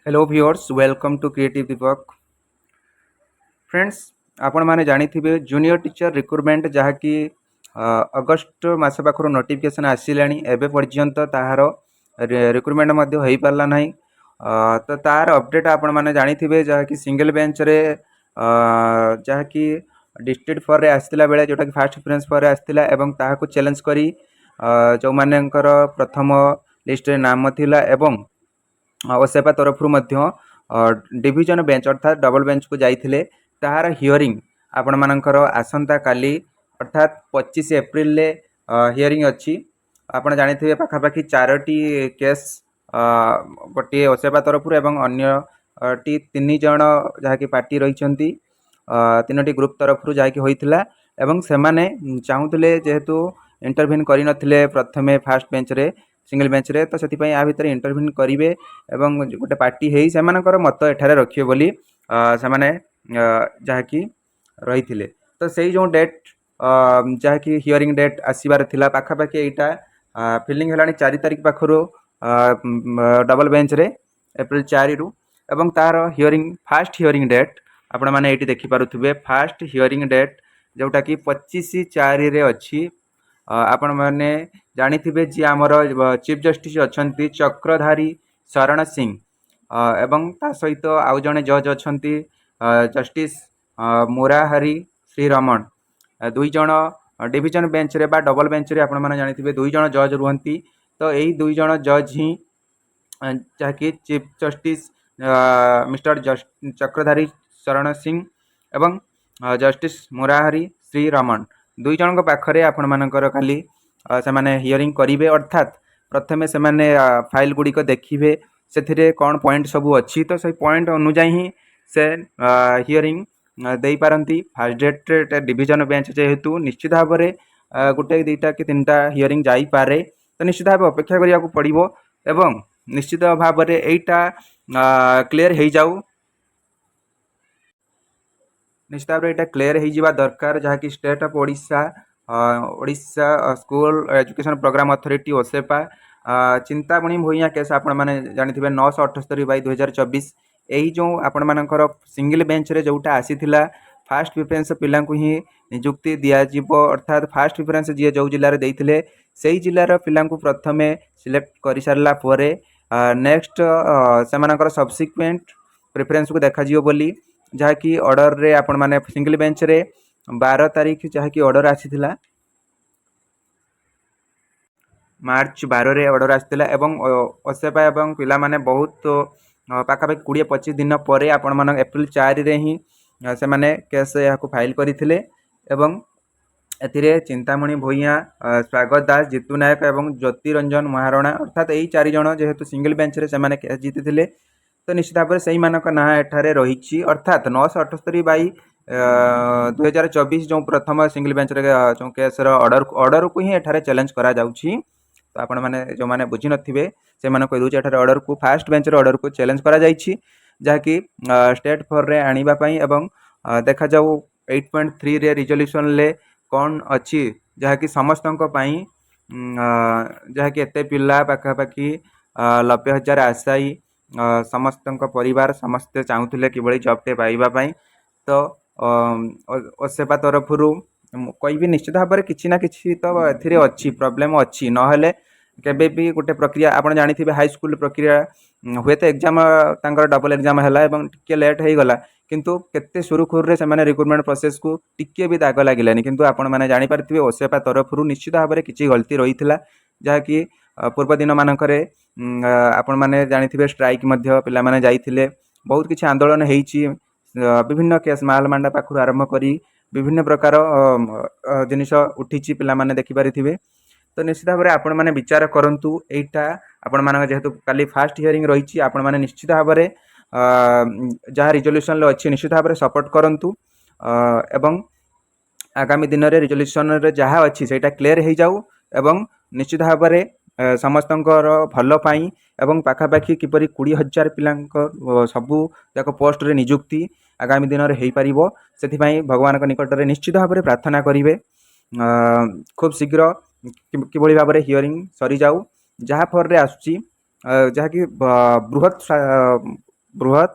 Hello viewers welcome to creative Deepak friends आपण मैंने जानी थे जूनियर टीचर रिक्रुटमेंट जहाँकि अगस्ट मस पाखर नोटिफिकेशन आसला एवं पर्यंत तार रिक्रुटमेंट हो पारला ना तो तार अपडेट आपण मैंने जानी थे जहाँकि सिंगल बेंच रे जहाँकि डिस्ट्रिक्ट फॉर रे आसला बेले जोटा कि फास्ट प्रिफरेंस फॉर आसला एवं ताहाको चैलेंज करी जो मानकर प्रथम लिस्ट रे नाम थिला एवं ओसेपा तरफ डिविजन बेंच अर्थात डबल बेंच को जाइए तार हियरिंग आपण मानकर आसंता काली अर्थात 25 एप्रिल हियरिंग अच्छी आपण जानी पाखापाखि 4टी केस गोटे ओसेपा तरफ एवं अन्य तीन जन जहाँकि पार्टी रही 3टी ग्रुप तरफ जहाँकि होता एवं से माने चाहूले जेहेतु इंटरव्यू करनथिले प्रथमे फास्ट बेंच रे सिंगल बेंच रे तो से या भितर इंटरव्यू करेंगे एवं गोटे पार्टी है से मत एठारे रखिए बोली से माने जहाँकि रही तो से जो डेट जहाँकि हियरिंग डेट आसबार थिला पाखापाखि यहाँ फिलिंग है 4 तारिख पाखर डबल बेंच रे एप्रिल 4 रु एवं तार हियरिंग फास्ट हियरिंग डेट आपण मैंने ये देखिपे फास्ट हियरिंग डेट जोटा कि 25/4 रे अच्छी आपण मैंने जानी थे जी आमर चीफ जस्टिस अच्छा चक्रधारी शरण सिंह एवं ता सहित आउ जड़े जज अच्छा जस्टिस मुराहारी श्री रमण दुई जन डिविजन बेंच रे बा डबल बेंच रे आपण मैंने जानी थे 2 जन जज रुहंती तो यही 2 जन जज ही जहाँकि chief justice mister Chakradhari Sharan Singh एवं जस्टिस मुराहारी श्री रमण 2 जन पाखरे आपण मानकर खाली से माने हियरिंग करेंगे अर्थात प्रथमे से माने फाइल गुड़िक देखिए से कौन पॉइंट सबू अच्छी तो से पॉइंट अनुजाई ही से हियरिंग दे पारती फास्ट डेट डिविजन बेंच जेहेतु निश्चित भाव में गोटे 2टा कि 3टा हियरिंग जापे तो निश्चित भाव अपेक्षा करिया पड़ो एवं निश्चित भाव में यहीटा क्लीयर हो जाऊ निश्चित भाव यहाँ क्लीयर हो दरकार जहाँकि state of Odisha Odisha school education programme authority OSEPA Chintamani Bhuiya case आपण मैंने जानी 978/2024 यही जो आपण मानकर सिंगल बेंच रे जोटा आसीथिला फास्ट प्रिफरेंस पिला ही नियुक्ति दिज्व अर्थात फास्ट प्रिफरेंस जी जो जिले में देते से जिलार पिला प्रथमे सिलेक्ट कर सारापर नेक्स्ट से सब्सिक्वेंट प्रिफरेंस को देखा बोली जहाँकि ऑर्डर रे आपण माने सिंगल बेंच रे 12 तारीख जहाँकि ऑर्डर आसीथिला मार्च 12 रे ऑर्डर आसीथिला एवं ओसेपा एवं पिला माने बहुत पाखापाखि 20-25 दिन पर आपण मान एप्रिल 4 रे ही से माने केस यहाँ फाइल करथिले एवं एथिरे चिंतामणि भूइया स्वागत दास जीतू नायक एवं ज्योति रंजन महारणा अर्थात यही 4 जन जेहेतु सिंगल बेंच रे से माने केस जीति तो निश्चित भाव में से मानक ना एठारे रही अर्थात 978/2024 जो प्रथम सिंगल बेंच रे जो केस ऑर्डर को ही एठारे चैलेंज करा जाउछि तो आपण माने जो माने बुझी नथिबे से माने कहि दोचे एठारे ऑर्डर को फास्ट बेंच रे ऑर्डर को चैलेंज करा जाइछि जहाँकि स्टेट फॉर रे आनिबा पई एवं देखा जाऊ 8.3 रे रिजोल्यूशन ले कौन अच्छी जहाँकि समस्तक पई जहाँकि एते पिला पाखापाखि 90,000 आशायी समस्त परिवार समस्ते चाहूले कि जॉबटे पाइबापी तो ओसेपा तरफ कहि निश्चित भाव में किसी ना कि तो ए अच्छी प्रोब्लेम अच्छी नहेले केबे भी गोटे प्रक्रिया आप जानी हाई स्कूल प्रक्रिया हुए तो एग्जाम डबल एग्जाम है टे लेट हो गला किंतु केते सुरुखुरु से रिक्रुटमेंट प्रोसेस को टिके भी दाग लगिलानी किंतु आपण मैंने जानीपारे ओसेपा तरफ निश्चित भाव में किसी गलती रही है जहाँकि पूर्व दिन मानक आपण मैंने जानी स्ट्राइक पिला माने जाइथिले बहुत किसी आंदोलन होती विभिन्न केस माल मांडा पाखु आरंभ करी विभिन्न प्रकार जिनिस उठी पिला माने देखिपारे तो निश्चित भाव में आपण मैंने विचार करंतु एटा आपण मान जेहेतु काली फास्ट हियरिंग रही आपण मैंने निश्चित भाव में जहाँ रिजोल्यूशन अच्छी निश्चित भाव में सपोर्ट करंतु एवं आगामी दिन में रिजोल्यूशन जहाँ अच्छी से क्लीयर हो जाऊ एवं निश्चित भाव में समस्त भल पाई एवं पाखापाखि किपरि 20,000 पिला सबू जाक पोस्ट रे नियुक्ति आगामी दिन में हो पार से भगवान निकट में निश्चित भाव में प्रार्थना करेंगे खूब शीघ्र किभली भाव में हियरिंग सरी जाऊ जहाँ फल आसूँ जहाँकि बृहत ବୃହତ୍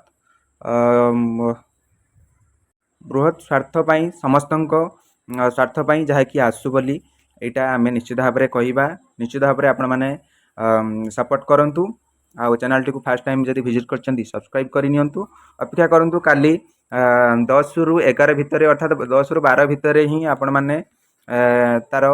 ବୃହତ୍ ସ୍ୱାର୍ଥ ପାଇଁ ସମସ୍ତଙ୍କ ସ୍ୱାର୍ଥ ପାଇଁ ଯାହାକି ଆସୁ ବୋଲି ଏଇଟା ଆମେ ନିଶ୍ଚିତ ଭାବରେ କହିବା। ନିଶ୍ଚିତ ଭାବରେ ଆପଣମାନେ ସପୋର୍ଟ କରନ୍ତୁ। ଆଉ ଚ୍ୟାନେଲଟିକୁ ଫାଷ୍ଟ ଟାଇମ୍ ଯଦି ଭିଜିଟ୍ କରିଛନ୍ତି ସବସ୍କ୍ରାଇବ୍ କରିନିଅନ୍ତୁ। ଅପେକ୍ଷା କରନ୍ତୁ କାଲି 10 ରୁ 11 ଭିତରେ ଅର୍ଥାତ୍ 10 ରୁ 12 ଭିତରେ ହିଁ ଆପଣମାନେ ତାର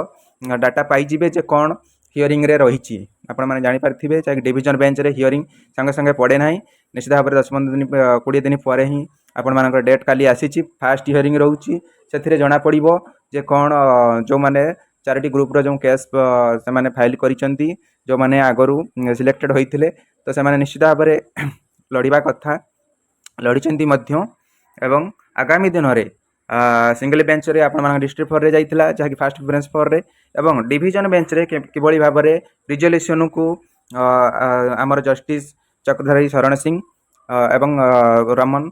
ଡାଟା ପାଇଯିବେ ଯେ କ'ଣ ହିୟରିଂରେ ରହିଛି। ଆପଣମାନେ ଜାଣିପାରିଥିବେ ଯାହାକି ଡିଭିଜନ୍ ବେଞ୍ଚରେ ହିୟରିଂ ସାଙ୍ଗେ ସାଙ୍ଗେ ପଡ଼େ ନାହିଁ। ନିଶ୍ଚିତ ଭାବରେ 10-15 ଦିନ 20 ଦିନ ପରେ ହିଁ ଆପଣମାନଙ୍କର ଡେଟ୍ କାଲି ଆସିଛି। ଫାଷ୍ଟ ହିୟରିଂ ରହୁଛି। ସେଥିରେ ଜଣାପଡ଼ିବ ଯେ କ'ଣ ଯେଉଁମାନେ 4ଟି ଗ୍ରୁପ୍ର ଯେଉଁ କେସ୍ ସେମାନେ ଫାଇଲ୍ କରିଛନ୍ତି, ଯେଉଁମାନେ ଆଗରୁ ସିଲେକ୍ଟେଡ଼୍ ହୋଇଥିଲେ ତ ସେମାନେ ନିଶ୍ଚିତ ଭାବରେ ଲଢ଼ିବା କଥା, ଲଢ଼ିଛନ୍ତି ମଧ୍ୟ। ଏବଂ ଆଗାମୀ ଦିନରେ ସିଙ୍ଗଲ ବେଞ୍ଚରେ ଆପଣମାନଙ୍କ ଡିଷ୍ଟ୍ରିକ୍ଟ 4ରେ ଯାଇଥିଲା ଯାହାକି ଫାଷ୍ଟ ପ୍ରିଫରେନ୍ସ 4ରେ, ଏବଂ ଡିଭିଜନ୍ ବେଞ୍ଚରେ କିଭଳି ଭାବରେ ରିଜଲ୍ୟୁସନକୁ ଆମର ଜଷ୍ଟିସ୍ ଚକ୍ରଧାରୀ ଶରଣ ସିଂ ଏବଂ ରମନ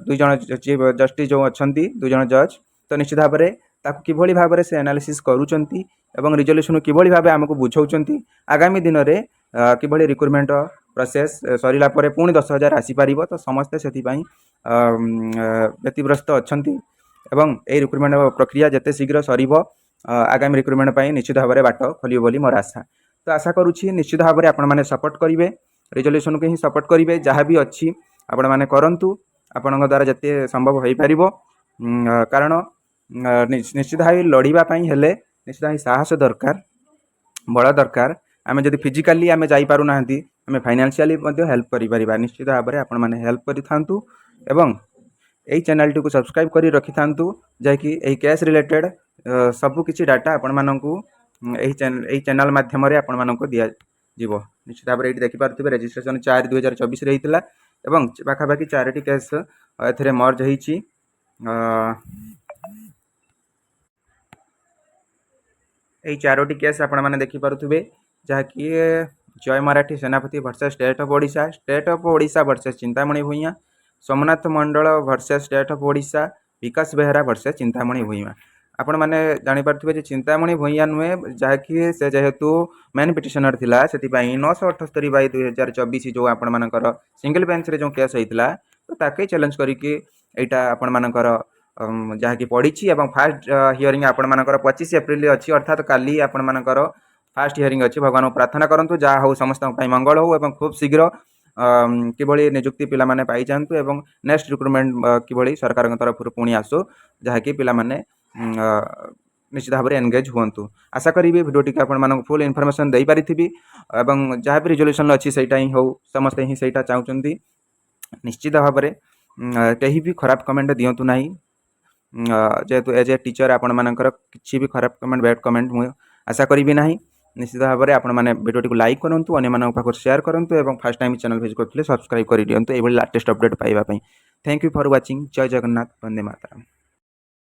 2 ଜଣ ଚିଫ୍ ଜଷ୍ଟିସ୍ ଯେଉଁ ଅଛନ୍ତି 2 ଜଣ ଜଜ୍, ତ ନିଶ୍ଚିତ ଭାବରେ ତାକୁ କିଭଳି ଭାବରେ ସେ ଆନାଲିସିସ୍ କରୁଛନ୍ତି ଏବଂ ରିଜଲ୍ୟୁସନ୍ କିଭଳି ଭାବେ ଆମକୁ ବୁଝାଉଛନ୍ତି। ଆଗାମୀ ଦିନରେ କିଭଳି ରିକ୍ରୁଟମେଣ୍ଟ ପ୍ରୋସେସ୍ ସରିଲା ପରେ ପୁଣି 10,000 ଆସିପାରିବ, ତ ସମସ୍ତେ ସେଥିପାଇଁ ବ୍ୟତିବ୍ୟସ୍ତ ଅଛନ୍ତି ଏବଂ ଏହି ରିକ୍ରୁଟମେଣ୍ଟ ପ୍ରକ୍ରିୟା ଯେତେ ଶୀଘ୍ର ସରିବ ଆଗାମୀ ରିକ୍ରୁଟମେଣ୍ଟ ପାଇଁ ନିଶ୍ଚିତ ଭାବରେ ବାଟ ଖୋଲିବ ବୋଲି ମୋର ଆଶା। ତ ଆଶା କରୁଛି ନିଶ୍ଚିତ ଭାବରେ ଆପଣମାନେ ସପୋର୍ଟ କରିବେ, ରିଜଲ୍ୟୁସନକୁ ହିଁ ସପୋର୍ଟ କରିବେ। ଯାହା ବି ଅଛି ଆପଣମାନେ କରନ୍ତୁ ଆପଣଙ୍କ ଦ୍ୱାରା ଯେତେ ସମ୍ଭବ ହୋଇପାରିବ। କାରଣ ନିଶ୍ଚିତ ଭାବେ ଲଢ଼ିବା ପାଇଁ ହେଲେ ନିଶ୍ଚିତ ଭାବେ ସାହସ ଦରକାର, ବଳ ଦରକାର। ଆମେ ଯଦି ଫିଜିକାଲି ଆମେ ଯାଇପାରୁନାହାନ୍ତି ଆମେ ଫାଇନାନ୍ସିଆଲି ମଧ୍ୟ ହେଲ୍ପ କରିପାରିବା। ନିଶ୍ଚିତ ଭାବରେ ଆପଣମାନେ ହେଲ୍ପ କରିଥାନ୍ତୁ ଏବଂ এই ଚ୍ୟାନେଲଟିକୁ ସବସ୍କ୍ରାଇବ୍ କରି ରଖିଥାନ୍ତୁ ଯାହାକି ଏହି କେସ୍ ରିଲେଟେଡ଼୍ ସବୁକିଛି ଡାଟା ଆପଣମାନଙ୍କୁ ଏହି ଚ୍ୟାନେଲ ମାଧ୍ୟମରେ ଆପଣମାନଙ୍କୁ ଦିଆଯିବ। ନିଶ୍ଚିତ ଭାବରେ ଏଇଠି ଦେଖିପାରୁଥିବେ ରେଜିଷ୍ଟ୍ରେସନ୍ 4/2024ରେ ହେଇଥିଲା ଏବଂ ପାଖାପାଖି 4ଟି କେସ୍ ଏଥିରେ ମର୍ଜ ହେଇଛି। এই 4ଟି କେସ୍ ଆପଣମାନେ ଦେଖିପାରୁଥିବେ ଯାହାକି Jay Marathi Senapati versus state of Odisha, state of Odisha versus Chintamani Bhuiya, Somnath Mandal versus state of Odisha, Vikas Behera versus Chintamani Bhuiya. आपण मैंने जापारे जे चिंतामणि भूइया नुहे जहाँकि से जेहेतु मेन पिटिशनर थिला से 978/2024 जो आपण मानकर सिंगल बेंच रे जो केस होता तो ताके चैलेंज करके यहाँ आपण मानकर जहाँकि पड़ी और फास्ट हियरिंग आपण मानकर 25 एप्रिल अच्छी अर्थात काली आपण मानकर फास्ट हियरिंग अच्छी। भगवान प्रार्थना करूँ जहाँ हो समस्त मंगल हो और खूब शीघ्र किभली निजुक्ति पिला माने पाई जांतु एवं नेक्स्ट रिक्रुटमेंट किभली सरकार तरफ पुणी आसो जहाँकि पिला माने निश्चित भाव में एंगेज हुंतु। आशा करी वीडियो टी आपण मानक फुल इनफॉरमेशन दे पारिथिबी एवं जहाँ भी रिजोल्यूशन अच्छी सेटा ही हो समस्ते ही सेटा चाहूँगी। निश्चित भाव में कहीं भी खराब कमेंट दिंतु ना जेहेतु एज ए टीचर आपण मानकर किसी भी खराब कमेंट बैड कमेंट मुझे आशा करी ना। निश्चित भाव में आपने वीडियो को लाइक करूँ अन्य पाखर शेयर करूँ और फर्स्ट टाइम चैनल विजिट करते सब्सक्राइब कर दिखाँ ये लेटेस्ट अपडेट पाइबा। Thank you for watching. जय जगन्नाथ, वंदे मातरम।